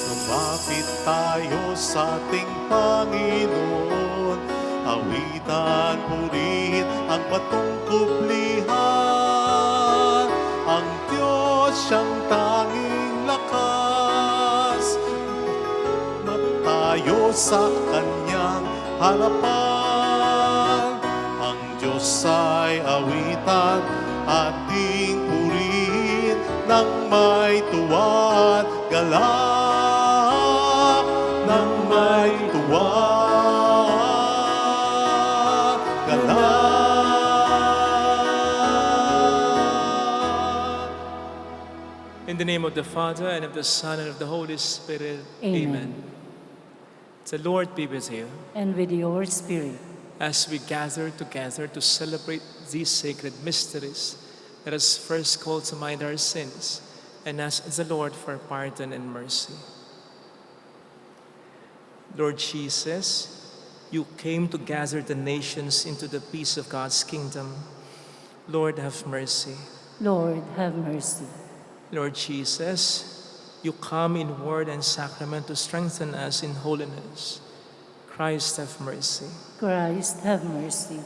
Lumapit tayo sa ating Panginoon, awitan, purihin ang batong kublihan. Ang Diyos siyang tanging lakas, matayo sa Kanyang harapan. Ang Diyos ay awitan, ating purihin ng may tuwa at galak, ng may tuwa at galak. In the name of the Father, and of the Son, and of the Holy Spirit. Amen. The Lord be with you. And with your spirit. As we gather together to celebrate these sacred mysteries, let us first call to mind our sins and ask the Lord for pardon and mercy. Lord Jesus, you came to gather the nations into the peace of God's kingdom. Lord, have mercy. Lord, have mercy. Lord Jesus, you come in word and sacrament to strengthen us in holiness. Christ, have mercy. Christ, have mercy.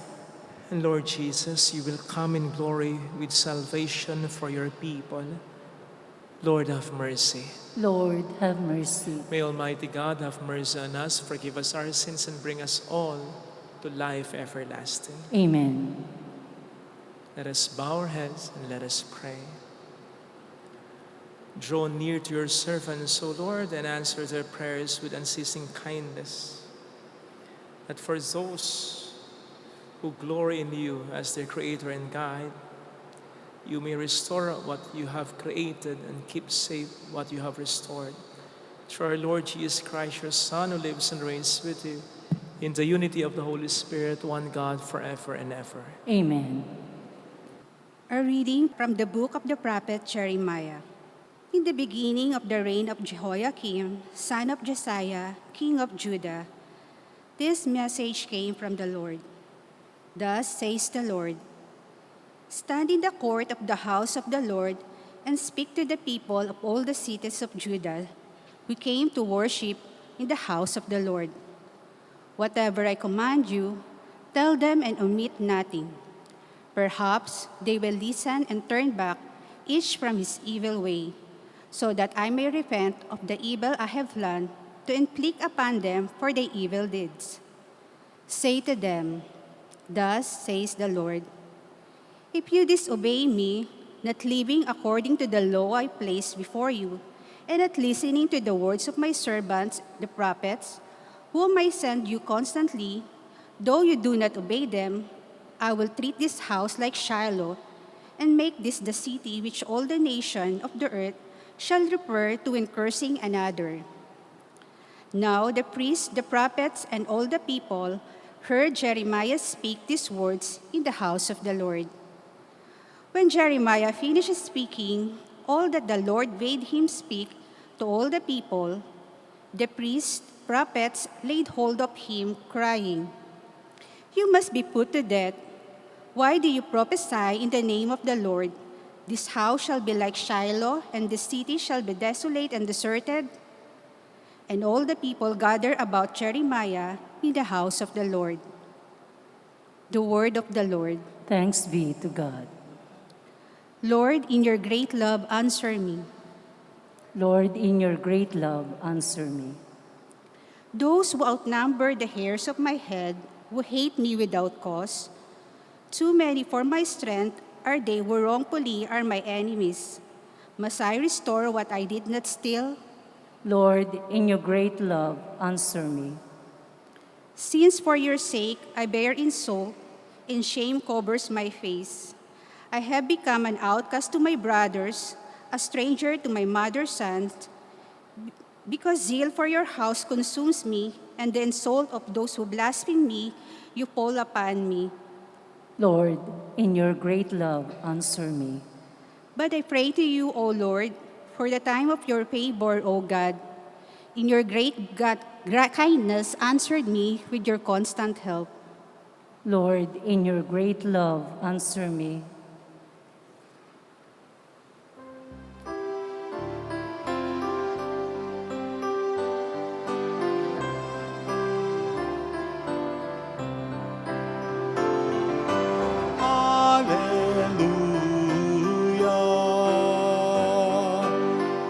And Lord Jesus, you will come in glory with salvation for your people. Lord, have mercy. Lord, have mercy. May Almighty God have mercy on us, forgive us our sins, and bring us all to life everlasting. Amen. Let us bow our heads and let us pray. Draw near to your servants, O Lord, and answer their prayers with unceasing kindness. That for those who glory in you as their Creator and Guide, you may restore what you have created and keep safe what you have restored. Through our Lord Jesus Christ, your Son, who lives and reigns with you, in the unity of the Holy Spirit, one God, forever and ever. Amen. A reading from the book of the prophet Jeremiah. In the beginning of the reign of Jehoiakim, son of Josiah, king of Judah, this message came from the Lord. Thus says the Lord, stand in the court of the house of the Lord and speak to the people of all the cities of Judah who came to worship in the house of the Lord. Whatever I command you, tell them and omit nothing. Perhaps they will listen and turn back, each from his evil way, so that I may repent of the evil I have planned to inflict upon them for their evil deeds. Say to them, thus says the Lord, if you disobey me, not living according to the law I placed before you, and not listening to the words of my servants, the prophets, whom I send you constantly, though you do not obey them, I will treat this house like Shiloh, and make this the city which all the nations of the earth shall refer to in cursing another. Now the priests, the prophets, and all the people heard Jeremiah speak these words in the house of the Lord. When Jeremiah finished speaking all that the Lord bade him speak to all the people, the priests, prophets laid hold of him, crying, you must be put to death. Why do you prophesy in the name of the Lord? This house shall be like Shiloh, and the city shall be desolate and deserted. And all the people gathered about Jeremiah in the house of the Lord. The word of the Lord. Thanks be to God. Lord, in your great love, answer me. Lord, in your great love, answer me. Those who outnumber the hairs of my head, who hate me without cause, too many for my strength are they who wrongfully are my enemies. Must I restore what I did not steal? Lord, in your great love, answer me. Since for your sake I bear insult, and shame covers my face. I have become an outcast to my brothers, a stranger to my mother's sons, because zeal for your house consumes me, and the insult of those who blaspheme me, you fall upon me. Lord, in your great love, answer me. But I pray to you, O Lord, for the time of your favor, O God. In your great kindness, answered me with your constant help. Lord, in your great love, answer me. Hallelujah.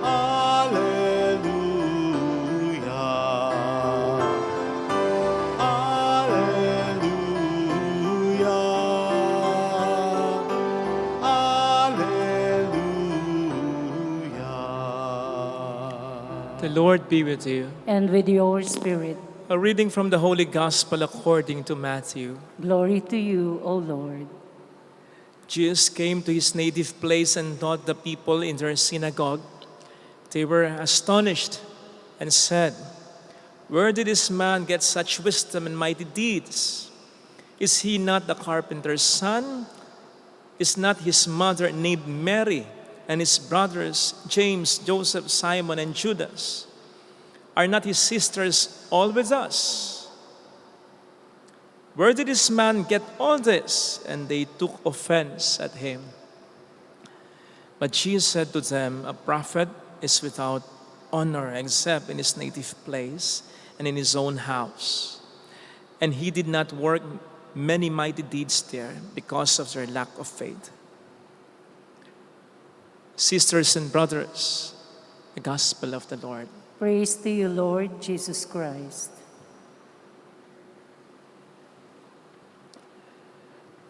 Hallelujah. Hallelujah. The Lord be with you. And with your spirit, A reading from the Holy Gospel according to Matthew. glory to you, O Lord. Jesus came to his native place and taught the people in their synagogue. They were astonished and said, "Where did this man get such wisdom and mighty deeds? Is he not the carpenter's son? Is not his mother named Mary, and his brothers James, Joseph, Simon, and Judas? Are not his sisters all with us? Where did this man get all this?" And they took offense at him. But Jesus said to them, "A prophet is without honor except in his native place and in his own house." And he did not work many mighty deeds there because of their lack of faith. Sisters and brothers, the gospel of the Lord. Praise to you, Lord Jesus Christ.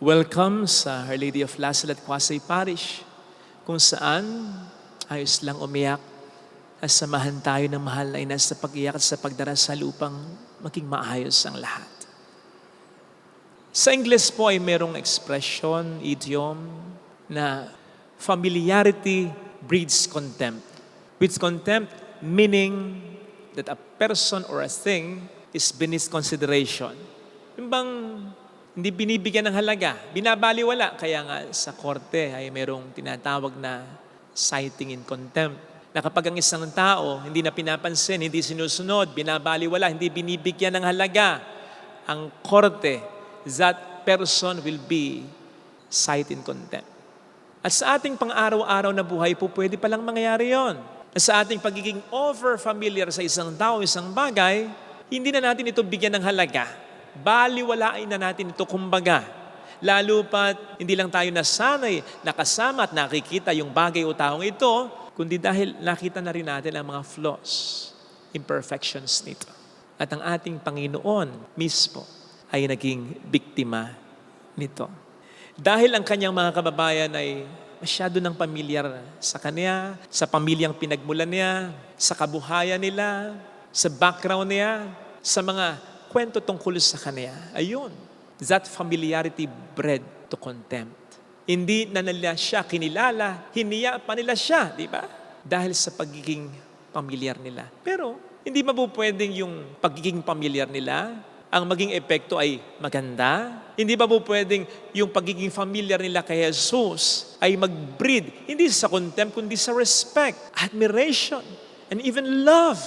Welcome sa Our Lady of Lasalette Quasay Parish, kung saan ayos lang umiyak at samahan tayo ng mahal na ina sa pag-iyak at sa pagdarasal upang maging maayos ang lahat. Sa Ingles po ay merong expression, idiom, na familiarity breeds contempt. With contempt, meaning that a person or a thing is beneath consideration. Yung bang hindi binibigyan ng halaga, binabaliwala. Kaya nga sa korte ay merong tinatawag na citing in contempt. Na kapag ang isang tao hindi na pinapansin, hindi sinusunod, binabaliwala, hindi binibigyan ng halaga, ang korte, that person will be cited in contempt. At sa ating pang-araw-araw na buhay po, pwede palang mangyayari yon. Sa ating pagiging over-familiar sa isang tao, isang bagay, hindi na natin ito bigyan ng halaga. Baliwalain na natin ito kumbaga. Lalo pat hindi lang tayo nasanay, nakasama at nakikita yung bagay o taong ito, kundi dahil nakita na rin natin ang mga flaws, imperfections nito. At ang ating Panginoon mismo ay naging biktima nito. Dahil ang kanyang mga kababayan ay masyado ng pamilyar sa kanya, sa pamilyang pinagmulan niya, sa kabuhayan nila, sa background niya, sa mga kwento tungkol sa kanya. Ayun, that familiarity bred to contempt. Hindi na nila siya kinilala, hiniya pa nila siya, di ba? Dahil sa pagiging pamilyar nila. Pero hindi ba po pwedeng yung pagiging pamilyar nila, ang maging epekto ay maganda? Hindi ba po pwedeng yung pagiging familiar nila kay Jesus ay mag-breed, hindi sa contempt, kundi sa respect, admiration, and even love?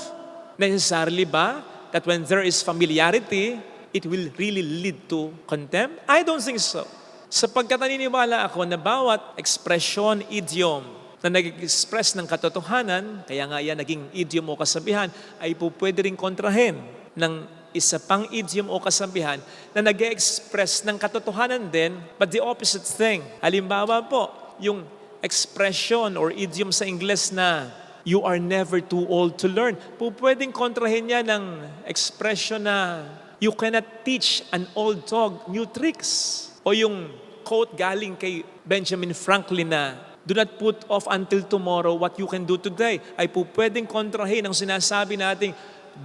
Necessarily ba that when there is familiarity, it will really lead to contempt? I don't think so. Sapagkat naniniwala ako na bawat ekspresyon, idiom, na nag-express ng katotohanan, kaya nga yan naging idiom o kasabihan, ay po pwede rin kontrahin ng isa pang idiom o kasabihan na nag-express ng katotohanan din, but the opposite thing. Halimbawa po, yung expression or idiom sa Ingles na You are never too old to learn. Pwedeng kontrahin niya ng expression na you cannot teach an old dog new tricks. O yung quote galing kay Benjamin Franklin na, do not put off until tomorrow what you can do today. Ay pwedeng kontrahin ang sinasabi nating,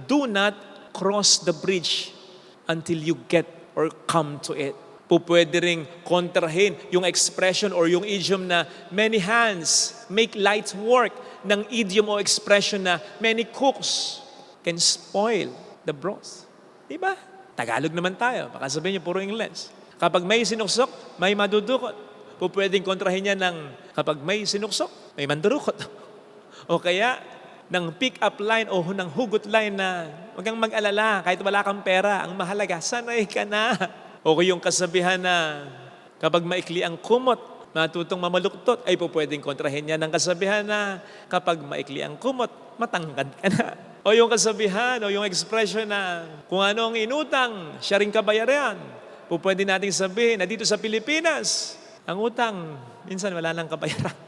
do not cross the bridge until you get or come to it. Pwede ring kontrahin yung expression or yung idiom na many hands make light work, ng idiom o expression na many cooks can spoil the broth. Diba? Tagalog naman tayo. Baka sabihin niyo puro English. Kapag may sinuksok, may madudukot. Pwedeng kontrahin niya ng kapag may sinuksok, may mandurukot. O kaya, ng pick-up line o ng hugot line na huwag kang mag-alala kahit wala kang pera. Ang mahalaga, sanay ka na. O yung kasabihan na kapag maikli ang kumot, matutong mamaluktot, ay pwedeng kontrahin niya ng kasabihan na kapag maikli ang kumot, matangkad ka na. O yung kasabihan o yung expression na kung ano ang inutang, siya rin kabayaran. Pwede nating sabihin na dito sa Pilipinas, ang utang, minsan wala nang kabayaran.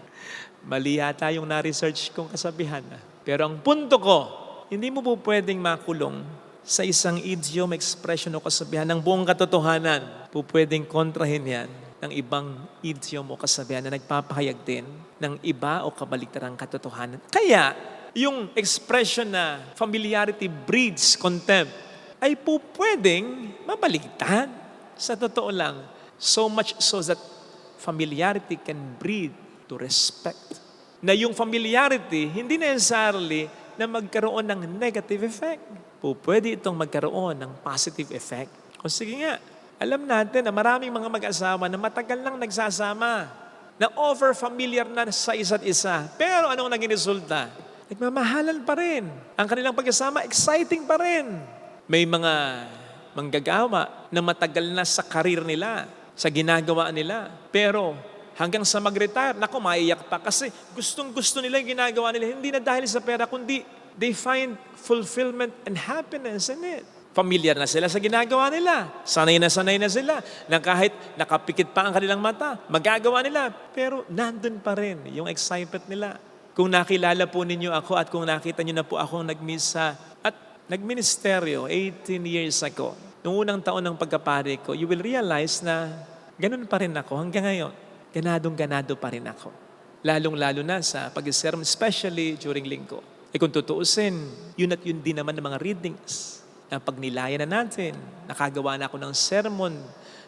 Mali yata yung na-research kong kasabihan. Pero ang punto ko, hindi mo pwedeng makulong sa isang idiom, expression o kasabihan ng buong katotohanan. Pwedeng kontrahin yan ng ibang idiom o kasabihan na nagpapahayag din ng iba o kabaliktarang katotohanan. Kaya, yung expression na familiarity breeds contempt ay pwedeng mabaliktad. Sa totoo lang, so much so that familiarity can breed to respect. Na yung familiarity, hindi necessarily na magkaroon ng negative effect. Pwede itong magkaroon ng positive effect. O sige nga, alam natin na maraming mga mag-asawa na matagal lang nagsasama, na over-familiar na sa isa't isa. Pero anong naging resulta? Nagmamahalan pa rin. Ang kanilang pag-asama, exciting pa rin. May mga manggagawa na matagal na sa karir nila, sa ginagawa nila. Pero hanggang sa mag-retire, naku, maiyak pa kasi gustong-gusto nila yung ginagawa nila. Hindi na dahil sa pera, kundi they find fulfillment and happiness in it. Familiar na sila sa ginagawa nila. Sanay na sila. Na kahit nakapikit pa ang kanilang mata, magagawa nila. Pero nandun pa rin yung excitement nila. Kung nakilala po ninyo ako at kung nakita nyo na po akong nagmisa at nagministeryo 18 years ago, noong unang taon ng pagkapari ko, you will realize na ganun pa rin ako hanggang ngayon. Ganadong-ganado pa rin ako. Lalong-lalo na sa pag-sermon, especially during linggo. Kung tutuusin, yun at yun din naman ng mga readings na pagnilayan na natin. Nakagawa na ako ng sermon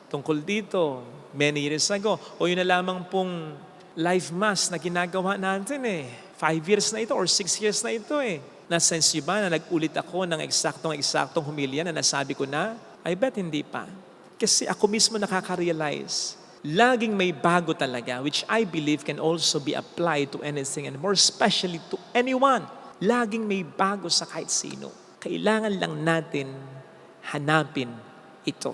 tungkol dito many years ago. O yun na lamang pong live mass na ginagawa natin 5 years na ito or 6 years na ito Na-sense nyo ba na nag-ulit ako ng eksaktong humilya na nasabi ko na? I bet hindi pa. Kasi ako mismo nakaka-realize, laging may bago talaga, which I believe can also be applied to anything and more especially to anyone. Laging may bago sa kahit sino. Kailangan lang natin hanapin ito.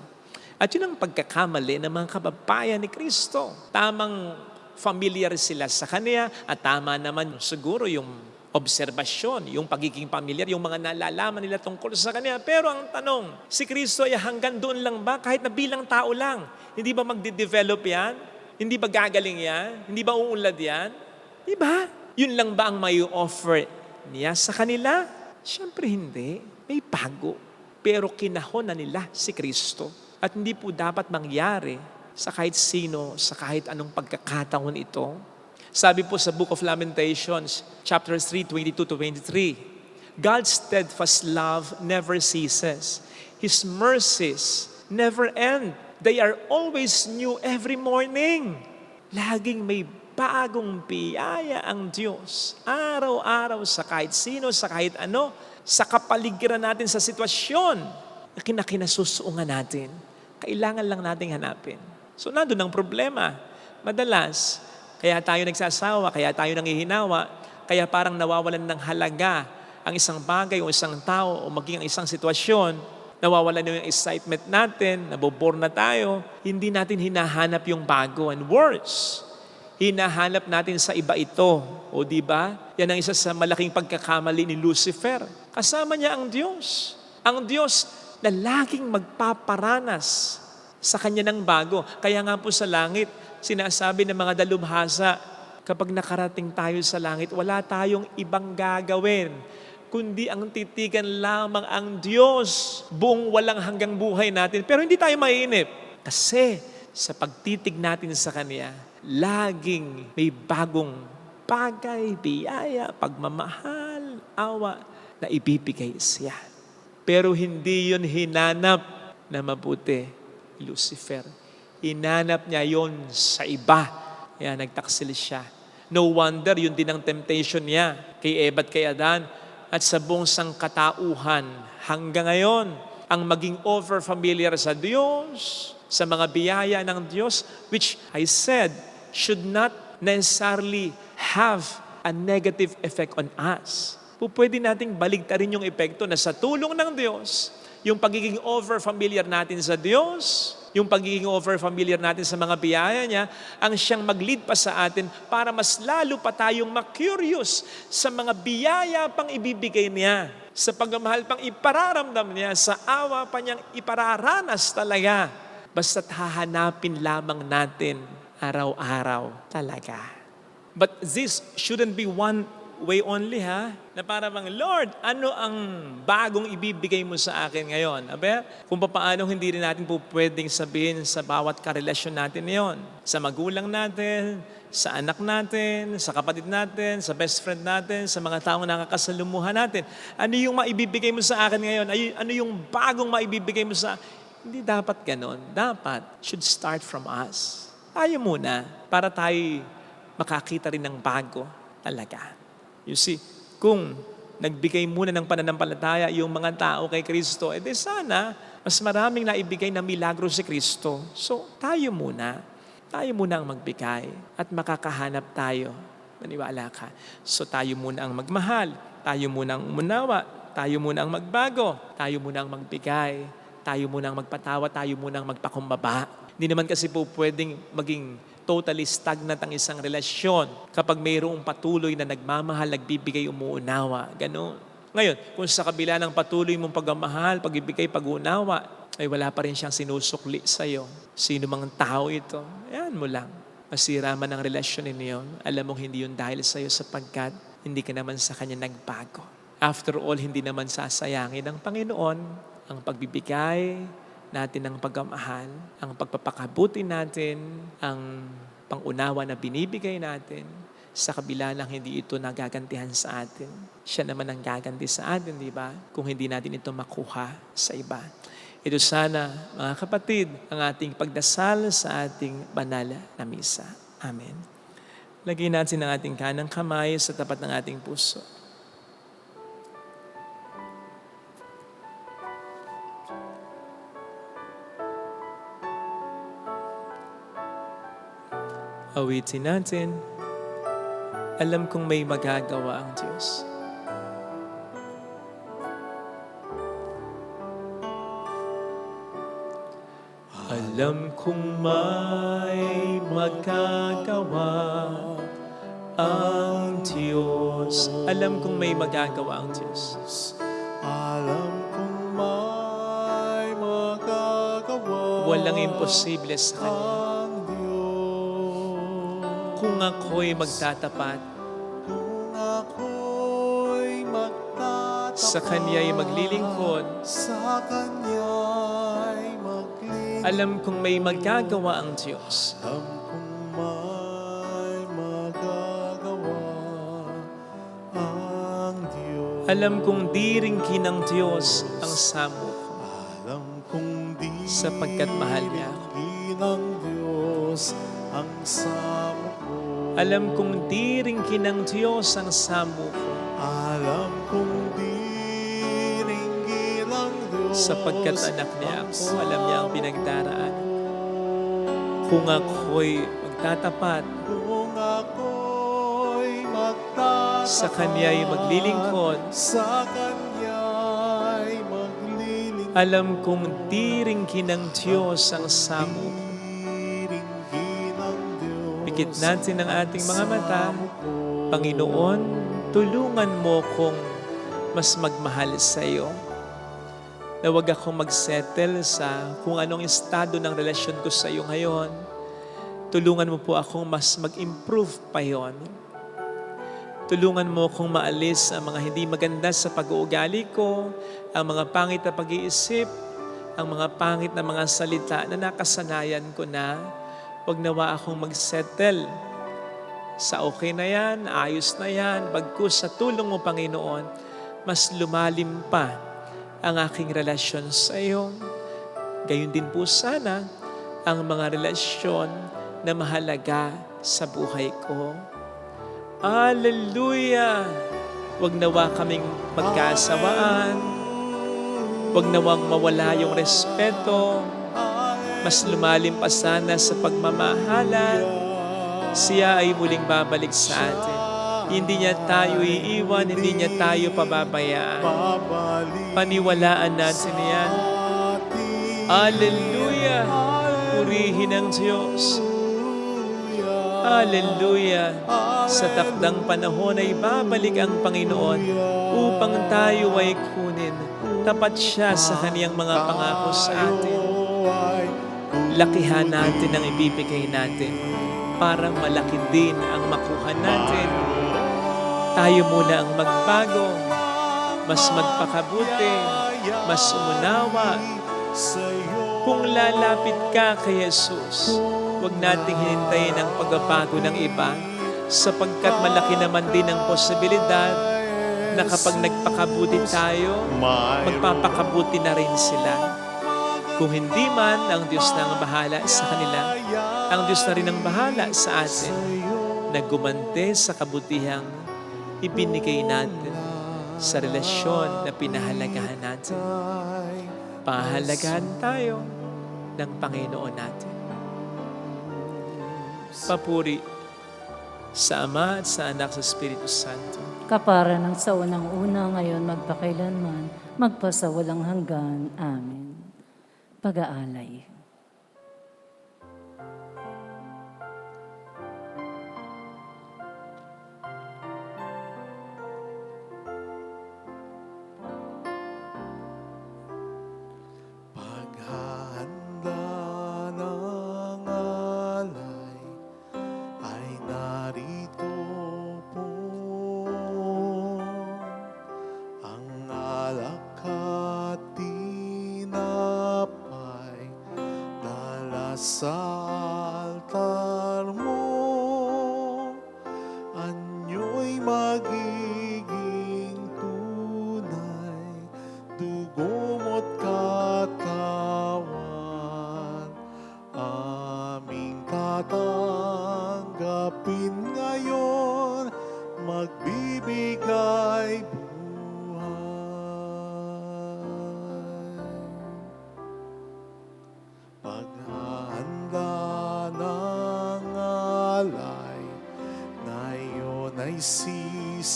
At yun ang pagkakamali ng mga kababayan ni Kristo. Tamang familiar sila sa Kanya at tama naman siguro yung obserbasyon, yung pagiging pamilyar, yung mga nalalaman nila tungkol sa Kanya. Pero ang tanong, si Kristo ay hanggang doon lang ba? Kahit na bilang tao lang. Hindi ba magde-develop yan? Hindi ba gagaling yan? Hindi ba uunlad yan? Di ba? Yun lang ba ang may offer niya sa kanila? Siyempre hindi. May bago. Pero kinahon na nila si Kristo. At hindi po dapat mangyari sa kahit sino, sa kahit anong pagkakataon ito. Sabi po sa Book of Lamentations, chapter 3, 22-23, God's steadfast love never ceases. His mercies never end. They are always new every morning. Laging may bagong biyaya ang Diyos. Araw-araw sa kahit sino, sa kahit ano, sa kapaligiran natin sa sitwasyon na kinakinasusuungan natin. Kailangan lang nating hanapin. So nandun ang problema. Madalas, kaya tayo nagsasawa, kaya tayo nangihinawa, kaya parang nawawalan ng halaga ang isang bagay o isang tao o maging ang isang sitwasyon, nawawalan na yung excitement natin, nabobore na tayo, hindi natin hinahanap yung bago. And worse, hinahanap natin sa iba ito. O di ba? Yan ang isa sa malaking pagkakamali ni Lucifer. Kasama niya ang Diyos. Ang Diyos na laging magpaparanas sa kanya ng bago. Kaya nga po sa langit, sinasabi ng mga dalubhasa, Kapag nakarating tayo sa langit, wala tayong ibang gagawin, kundi ang titigan lamang ang Diyos buong walang hanggang buhay natin. Pero hindi tayo maiinip. Kasi sa pagtitig natin sa Kanya, laging may bagong bagay, biyaya, pagmamahal, awa na ibibigay siya. Pero hindi yun hinanap na mabuti, Lucifer. Hinanap niya yon sa iba. Kaya nagtaksil siya. No wonder, yun din ang temptation niya kay Eva at kay Adan at sa buong sangkatauhan hanggang ngayon, ang maging over-familiar sa Diyos, sa mga biyaya ng Diyos, which I said should not necessarily have a negative effect on us. Pwede nating baligtarin yung epekto na sa tulong ng Diyos, yung pagiging over-familiar natin sa Diyos, yung pagiging over-familiar natin sa mga biyaya niya, ang siyang mag-lead pa sa atin para mas lalo pa tayong ma-curious sa mga biyaya pang ibibigay niya, sa pagmamahal pang ipararamdam niya, sa awa pa niyang ipararanas talaga. Basta't hahanapin lamang natin araw-araw talaga. But this shouldn't be one way only, ha? Na para bang, Lord, ano ang bagong ibibigay mo sa akin ngayon? Abe, kung paano hindi rin natin po pwedeng sabihin sa bawat karelasyon natin yon. Sa magulang natin, sa anak natin, sa kapatid natin, sa best friend natin, sa mga taong nakakasalumuhan natin. Ano yung maibibigay mo sa akin ngayon? Ano yung bagong maibibigay mo sa akin? Hindi dapat ganon. Dapat, should start from us. Tayo muna, para tayo makakita rin ng bago talaga. You see, kung nagbigay muna ng pananampalataya yung mga tao kay Kristo, edi sana mas maraming naibigay na milagro si Kristo. So, tayo muna ang magbigay at makakahanap tayo. Maniwala ka. So, tayo muna ang magmahal, tayo muna ang umunawa, tayo muna ang magbago, tayo muna ang magbigay, tayo muna ang magpatawa, tayo muna ang magpakumbaba. Hindi naman kasi po pwedeng maging totally stagnant ang isang relasyon kapag mayroong patuloy na nagmamahal, nagbibigay, umuunawa. Ganon. Ngayon, kung sa kabila ng patuloy mong pagmamahal, pag-ibigay, pag-unawa, ay wala pa rin siyang sinusukli sa'yo. Sino mang tao ito, ayan mo lang. Masira man ang relasyon ninyo, alam mong hindi yun dahil sa'yo sapagkat hindi ka naman sa kanya nagbago. After all, hindi naman sasayangin ng Panginoon ang pagbibigay natin ng pagmamahal, ang pagpapakabuti natin, ang pangunawa na binibigay natin, sa kabila ng hindi ito nagagantihan sa atin. Siya naman ang gaganti sa atin, di ba? Kung hindi natin ito makuha sa iba. Ito sana, mga kapatid, ang ating pagdasal sa ating banal na misa. Amen. Lagyan natin ang ating kanang kamay sa tapat ng ating puso. Awitin natin, alam kong may magagawa ang Diyos. Alam kong may magagawa ang Diyos. Alam kong may magagawa ang Diyos. Alam kong may magagawa Walang imposible sa Kanya. ang Diyos. Kung ako'y magtatapat, Kung ako'y magtatapat sa Kanya'y maglilingkod, sa Kanya'y maglilingkod, alam kong may magagawa ang Diyos. alam kong may magagawa ang Diyos. Alam kong diringkin ng Diyos ang samo ko, Alam kong di sapagkat mahal niya ako. ng Diyos ang samo ko. Alam kong diringkin ng Diyos ang samo ko, Alam kong di ringgit ng Diyos sapagkat anak niya ang ako, alam niya ang pinagdaraan. Kung ako'y magtatapat, Kung ako'y magtatapat sa Kanya'y maglilingkod, sa Kanya'y maglilingkod, alam kong diringkin ng Diyos ang samo ko. ringgit ng Diyos Pikit natin ang ating mga mata. samo ko. Panginoon, tulungan mo kong mas magmahal sa iyo. Na huwag akong magsettle sa kung anong estado ng relasyon ko sa iyo ngayon. Tulungan mo po akong mas mag-improve pa yon. Tulungan mo akong maalis ang mga hindi maganda sa pag-uugali ko, ang mga pangit na pag-iisip, ang mga pangit na mga salita na nakasanayan ko na. Huwag nawa akong mag-settle sa okay na yan, ayos na yan, bagkus sa tulong mo, Panginoon, mas lumalim pa ang aking relasyon sa iyo. Gayon din po sana ang mga relasyon na mahalaga sa buhay ko. Hallelujah! Huwag nawa kaming magkasawaan. Huwag nawang mawala yung respeto. Mas lumalim pa sana sa pagmamahalan. Siya ay muling babalik sa atin. Hindi niya tayo iiwan, hindi niya tayo pababayaan. Paniwalaan natin yan. Hallelujah! Purihin ang Diyos. Hallelujah! Sa takdang panahon ay babalik ang Panginoon upang tayo ay kunin. Tapat siya sa kaniyang mga pangako sa atin. Lakihan natin ang ibibigay natin para malaki din ang makuha natin. Tayo muna ang magbago, mas magpakabuti, mas umunawa. Kung lalapit ka kay Jesus, huwag nating hinintayin ang pagbabago ng iba sapagkat malaki naman din ang posibilidad na kapag nagpakabuti tayo, magpapakabuti na rin sila. Kung hindi man, ang Diyos na ang bahala sa kanila, ang Diyos na rin ang bahala sa atin na gumante sa kabutihang ibinigay natin sa relasyon na pinahalagahan natin. Pahalagahan tayo ng Panginoon natin. Papuri sa Ama at sa Anak sa Espiritu Santo. Kapara ng sa unang-una, ngayon magpakailanman, magpasawalang hanggan. Amen. Pag-aalay. Paghahanda ng alay ay narito po. Ang alak at tinapay dala sa altar mo. Anyo'y magiging tunay, dugo mo't katawan, aming tatanggapin ngayon, magbibigay buhay. Paghahanda ng alay, ngayon ay sisimlan.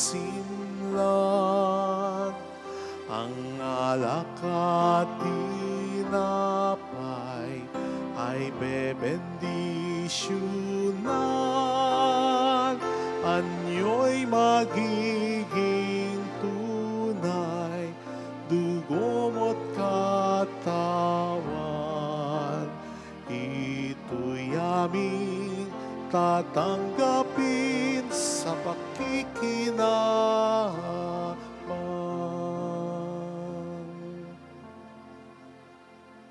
Ang alak at tinapay ay bebendisyonan. Anyo'y magiging tunay, dugo mo't katawan. Ito'y aming tatanggapin sa pakikinabang.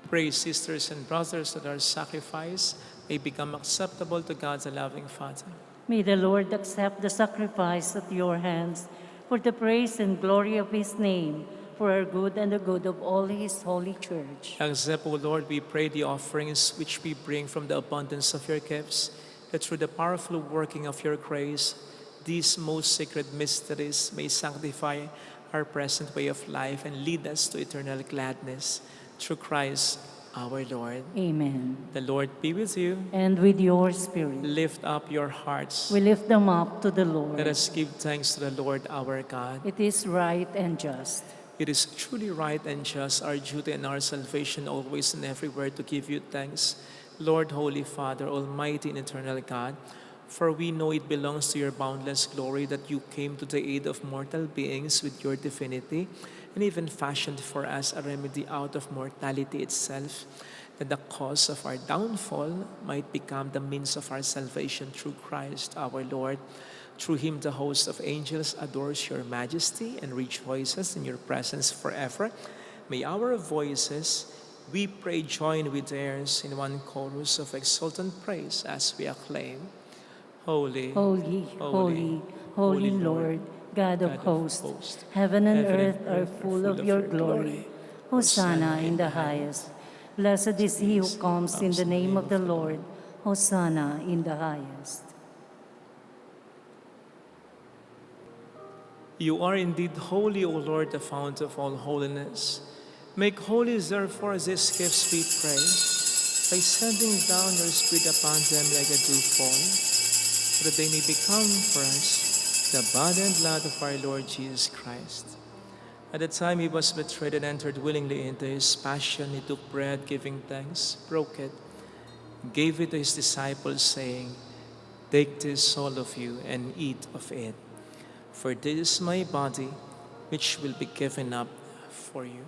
Pray, sisters and brothers, that our sacrifice may become acceptable to God, the loving Father. May the Lord accept the sacrifice at your hands for the praise and glory of his name, for our good and the good of all his holy church. Accept, O Lord, we pray, the offerings which we bring from the abundance of your gifts, that through the powerful working of your grace, these most sacred mysteries may sanctify our present way of life and lead us to eternal gladness. Through Christ our Lord. Amen. The Lord be with you. And with your spirit, Lift up your hearts. we lift them up to the Lord. Let us give thanks to the Lord our God. It is right and just. It is truly right and just, our duty and our salvation, always and everywhere, to give you thanks, Lord, Holy Father, Almighty and eternal God. For we know it belongs to your boundless glory that you came to the aid of mortal beings with your divinity, and even fashioned for us a remedy out of mortality itself. that the cause of our downfall might become the means of our salvation through Christ our Lord. Through him the host of angels adores your majesty and rejoices in your presence forever. May our voices, we pray, join with theirs in one chorus of exultant praise as we acclaim, Holy, Holy, holy, holy Lord, God of hosts, heaven and earth are full of your glory. Hosanna in the highest. Blessed is he who comes in the name of the Lord. Hosanna in the highest. You are indeed holy, O Lord, the fount of all holiness. Make holy, therefore, these gifts, we pray, by sending down your Spirit upon them like a dewfall, so that they may become for us the body and blood of our Lord Jesus Christ. At the time he was betrayed and entered willingly into his passion, he took bread, giving thanks, broke it, gave it to his disciples, saying, "Take this, all of you, and eat of it. For this is my body, which will be given up for you."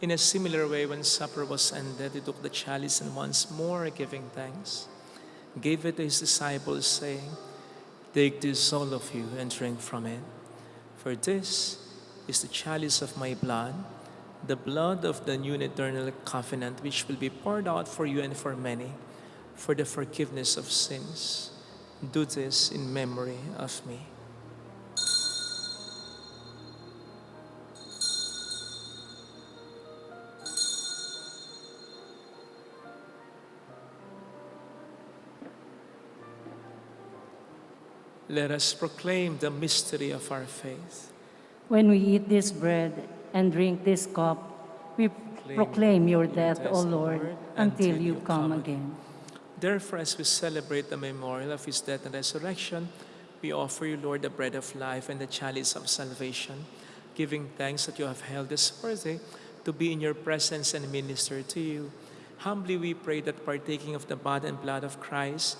In a similar way, when supper was ended, he took the chalice and once more giving thanks, gave it to his disciples, saying, "Take this, all of you, and drink from it. For this is the chalice of my blood, the blood of the new and eternal covenant, which will be poured out for you and for many, for the forgiveness of sins. Do this in memory of me." Let us proclaim the mystery of our faith. When we eat this bread and drink this cup, we proclaim your death, O Lord, until you come again. Therefore, as we celebrate the memorial of his death and resurrection, we offer you, Lord, the bread of life and the chalice of salvation, giving thanks that you have held us worthy to be in your presence and minister to you. Humbly we pray that partaking of the body and blood of Christ,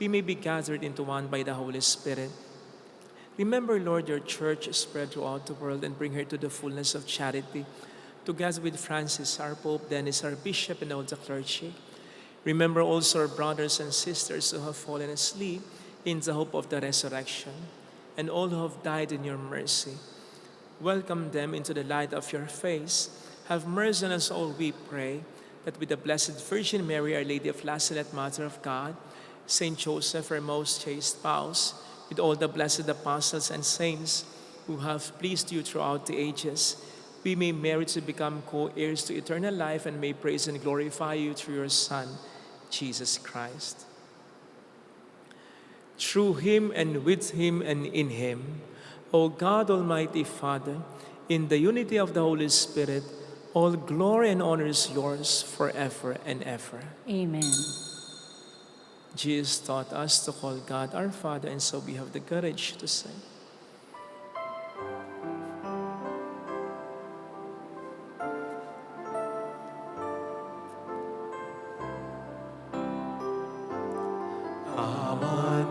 we may be gathered into one by the Holy Spirit. Remember, Lord, your church spread throughout the world and bring her to the fullness of charity, together with Francis, our Pope, Dennis, our Bishop, and all the clergy. Remember also our brothers and sisters who have fallen asleep in the hope of the resurrection, and all who have died in your mercy. Welcome them into the light of your face. Have mercy on us all, we pray, that with the Blessed Virgin Mary, Our Lady of Lazaret, Mother of God, Saint Joseph, our most chaste spouse, with all the blessed apostles and saints who have pleased you throughout the ages, we may merit to become co-heirs to eternal life and may praise and glorify you through your Son, Jesus Christ. Through him and with him and in him, O God, Almighty Father, in the unity of the Holy Spirit, all glory and honor is yours forever and ever. Amen. Jesus taught us to call God our Father, and so we have the courage to say, Ama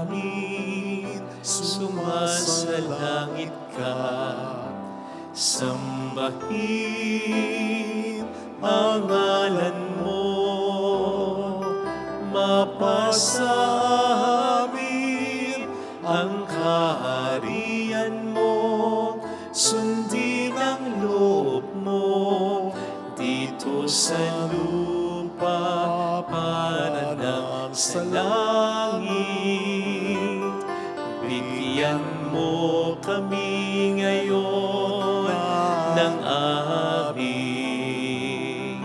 namin, sumasalangit ka, sambahin ang ngalan mo, mapasa amin ang kaharian mo, sundin ang loob mo dito sa lupa para ng sa langit. Bigyan mo kami ngayon ng aming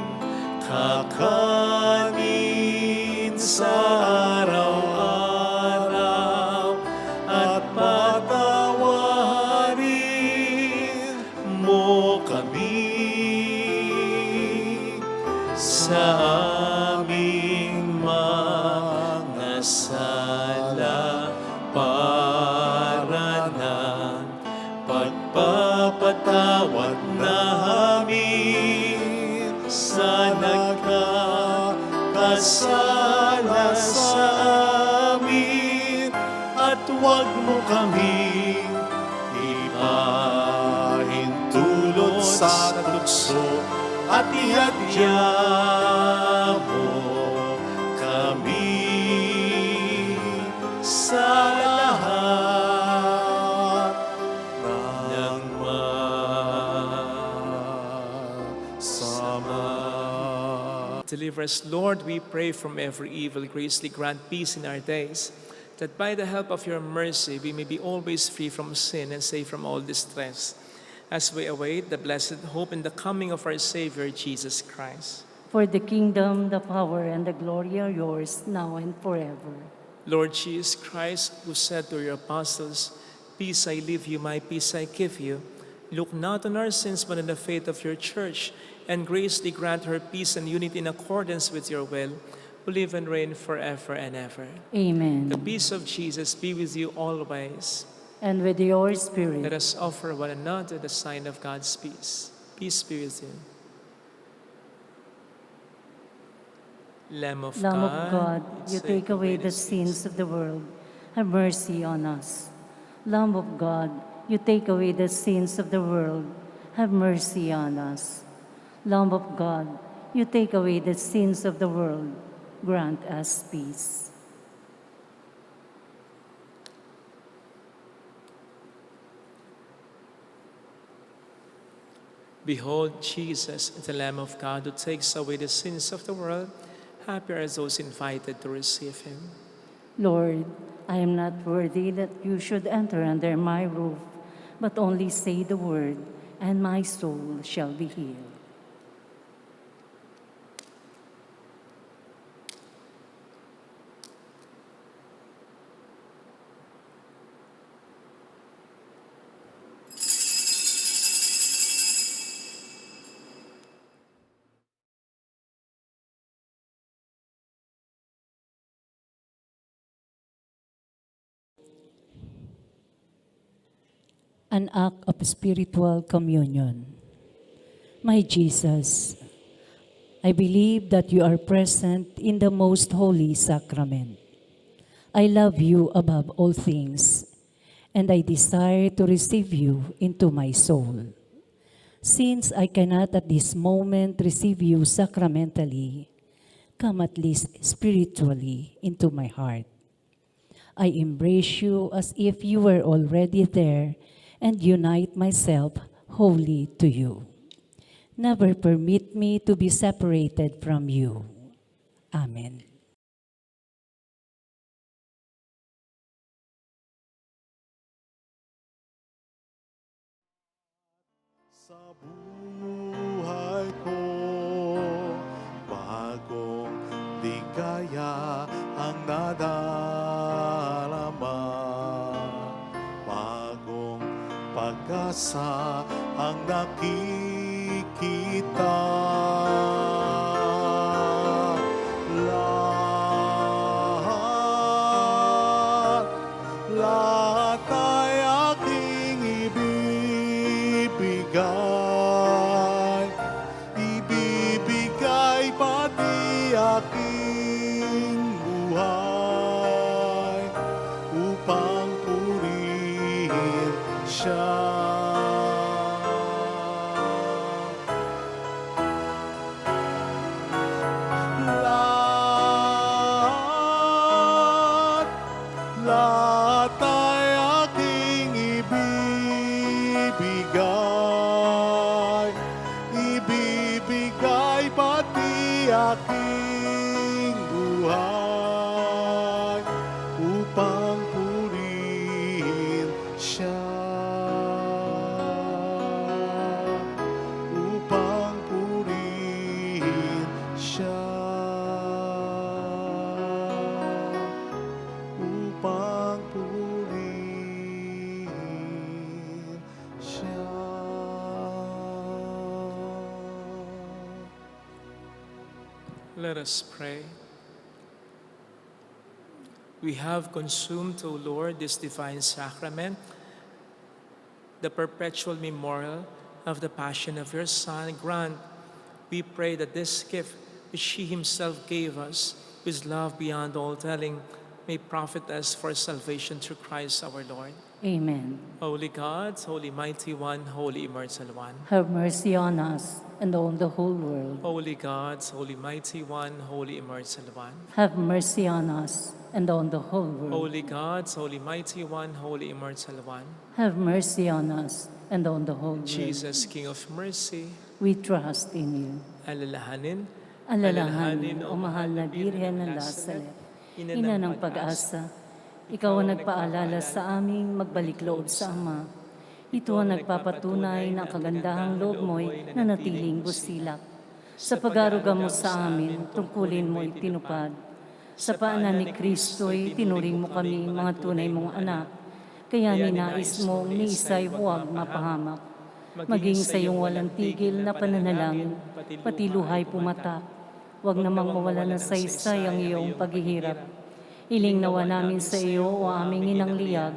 kakanin sa araw-araw at patawarin mo kami sa aming mga sala para ng pagpapatawad namin sa nagkakasala sala sa amin at huwag mo kami ipahintulot sa tukso at ihadya mo kami sa lahat ng masama. Deliver us, Lord, we pray, from every evil. Graciously grant peace in our days, that by the help of your mercy we may be always free from sin and safe from all distress, as we await the blessed hope and the coming of our Savior, Jesus Christ. For the kingdom, the power, and the glory are yours, now and forever. Lord Jesus Christ, who said to your apostles, "Peace I leave you, my peace I give you," look not on our sins but on the faith of your church, and graciously grant her peace and unity in accordance with your will, who live and reign forever and ever. Amen. The peace of Jesus be with you always. And with your Let spirit. us offer one another the sign of God's peace. Peace be with you. Lamb of Lamb of God, God, you take away the sins of the world. Have mercy on us. Lamb of God, you take away the sins of the world. Have mercy on us. Lamb of God, you take away the sins of the world. Grant us peace. Behold Jesus, the Lamb of God, who takes away the sins of the world. Happy are those invited to receive him. Lord, I am not worthy that you should enter under my roof, but only say the word, and my soul shall be healed. An act of spiritual communion. My Jesus, I believe that you are present in the most holy sacrament. I love you above all things, and I desire to receive you into my soul. Since I cannot at this moment receive you sacramentally, come at least spiritually into my heart. I embrace you as if you were already there and unite myself wholly to you. Never permit me to be separated from you. Amen. Sa buhay ko, bagong ligaya ang nadarama. Bagong pag-asa ang nakikita. Lahat ay aking ibibigay pati aking buhay upang purihin siya. Lahat ay aking ibibigay pati aking buhay upang purihin siya. Upang purihin siya. Upang purihin siya. Let us pray. We have consumed, O Lord, this divine sacrament, the perpetual memorial of the passion of your Son. Grant, we pray, that this gift which He Himself gave us, with love beyond all telling, may profit us for salvation through Christ our Lord. Amen. Holy God, Holy Mighty One, Holy Immortal One. Have mercy on us and on the whole world. Holy God, Holy Mighty One, Holy Immortal One. Have mercy on us and on the whole world. Holy God, Holy Mighty One, Holy Immortal One. Have mercy on us and on the whole world. Jesus, King of Mercy, We trust in you. alalahanin, Alalahanin, O mahal na Birhen ng Lazaret, ina ng pag-asa, ikaw ang nagpaalala sa aming magbalik loob sa Ama. Ito ang nagpapatunay ng kagandahang loob mo'y nanatiling busilak. Sa pag-aruga mo sa amin, tungkulin mo'y tinupad. Sa paanan ni Kristo'y tinuring mo kami mga tunay mong anak. Kaya ninais mong ni isa'y huwag mapahamak. Maging sa iyong walang tigil na pananalangin, pati luhay pumatak. Huwag namang mawala ng saysay ang iyong paghihirap. Iling nawa namin sa iyo o aming inang liyag,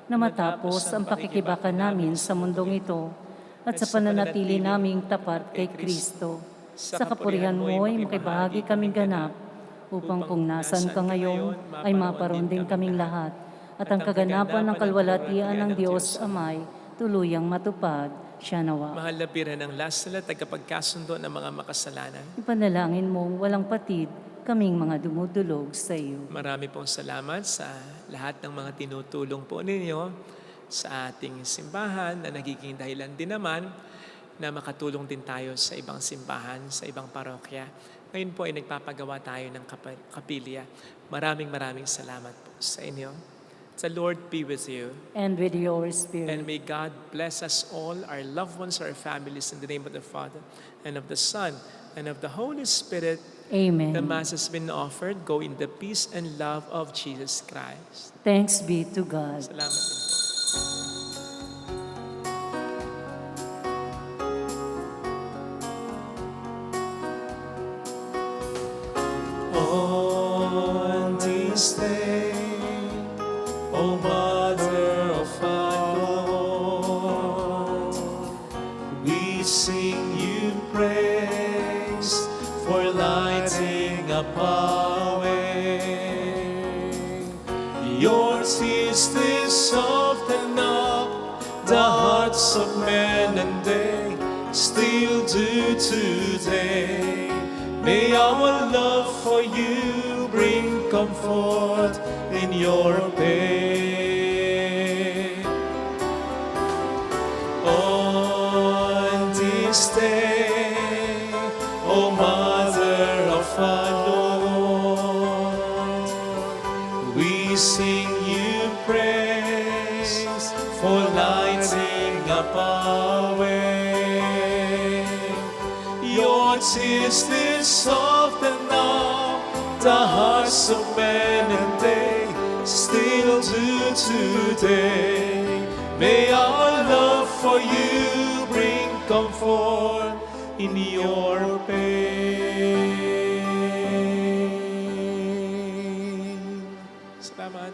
na matapos ang pakikibakan namin sa mundong ito at sa pananatili naming tapat kay Kristo. Sa kapurihan mo'y makibahagi kaming ganap, upang kung nasan ka ngayon ay maparoon din kaming lahat, at ang kaganapan ng kalwalatian ng Diyos Amay tuluyang matupad. Siya nawa. mahal na Birhen ng Lazaret, tagapagkasundo ng mga makasalanan. Ipanalangin mong walang patid kaming mga dumudulog sa iyo. Marami pong salamat sa lahat ng mga tinutulong po ninyo sa ating simbahan na nagiging dahilan din naman na makatulong din tayo sa ibang simbahan, sa ibang parokya. Ngayon po ay nagpapagawa tayo ng kapilya. Maraming salamat po sa inyo. The Lord be with you. And with your spirit. And may God bless us all, our loved ones, our families, in the name of the Father, and of the Son, and of the Holy Spirit. Amen. The Mass has been offered. Go in the peace and love of Jesus Christ. Thanks be to God. Salamat din po. On this day, O Mother of our Lord, we sing you praise for lighting up our way. Yours is this soften up the hearts of men, and they still do today. May our love for you bring comfort in your pain. On this day, O Mother of our Lord, we sing you praise for lighting up our way. Yours is this soften up the hearts of men, and they still do today. May our love for you bring comfort in your pain. Salamat.